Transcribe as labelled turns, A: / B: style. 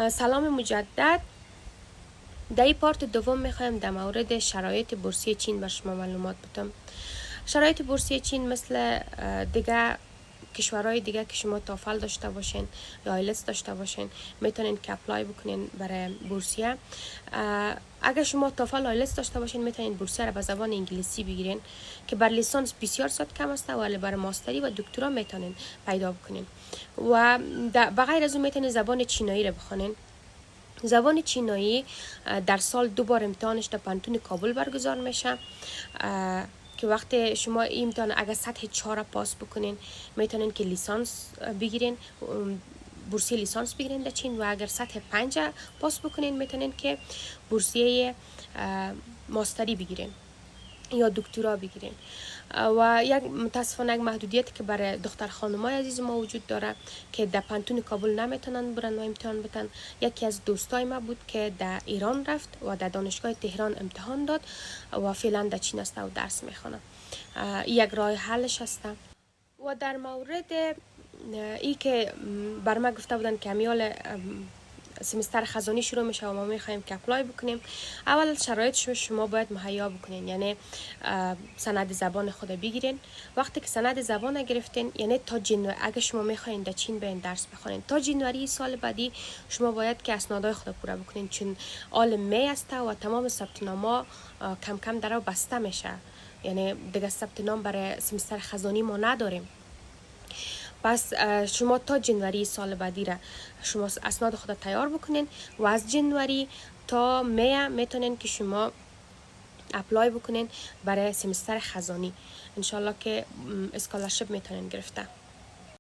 A: سلام مجدد. در این پارت دوم میخوایم در مورد شرایط بورسی چین بر شما معلومات بدم. شرایط بورسی چین مثل دیگه کشورهای دیگه که شما تافل داشته باشین یا آیلتس داشته باشین میتونین که اپلای بکنین برای بورسیه. اگر شما تافل آیلتس داشته باشین میتونین بورسیه را به زبان انگلیسی بگیرین که بر لیسانس بسیار ساعت کم است، ولی برای ماستری و دکترا میتونین پیدا بکنین و بغیر از اون میتونین زبان چینایی را بخونین. زبان چینایی در سال 2 بار امتحانش در پانتون کابل برگزار میشه که وقتی شما این امتحان اگر سطح 4 پاس بکنین میتونین که لیسانس بگیرین، بورسیه لیسانس بگیرین در چین، و اگر سطح 5 پاس بکنین میتونین که بورسیه ماستری بگیرین یا دکترا بگیرین. و یک متاسفانه یک محدودیتی که برای دختر خانمای عزیز ما وجود داره که در پانتون کابل نمیتونن برن و امتحان بدن. یکی از دوستای ما بود که در ایران رفت و در دانشگاه تهران امتحان داد و فعلا در چین است و درس میخونه. یک راه حلش هست. و در مورد ای که بر ما گفته بودن که امیال سمستر خزانی شروع میشه و ما میخوایم که اپلای بکنیم، اول شرایطش شما باید مهیا بکنین، یعنی سند زبان خود بگیرین. وقتی که سند زبان گرفتین، یعنی تا جنوری اگه شما میخواین در چین برین درس بخونین، تا جنوری سال بعدی شما باید که اسنادهای خود پوره بکنین، چون آل می است و تمام ثبت نام‌ها کم کم درو بسته میشه، یعنی دیگه ثبت نام برای سمستر خزانی ما نداریم. پس شما تا جنوری سال بعدی را شما اسناد خود تیار بکنین و از جنوری تا می میتونین که شما اپلای بکنین برای سمستر خزانی. انشالله که اسکالرشپ میتونین گرفته.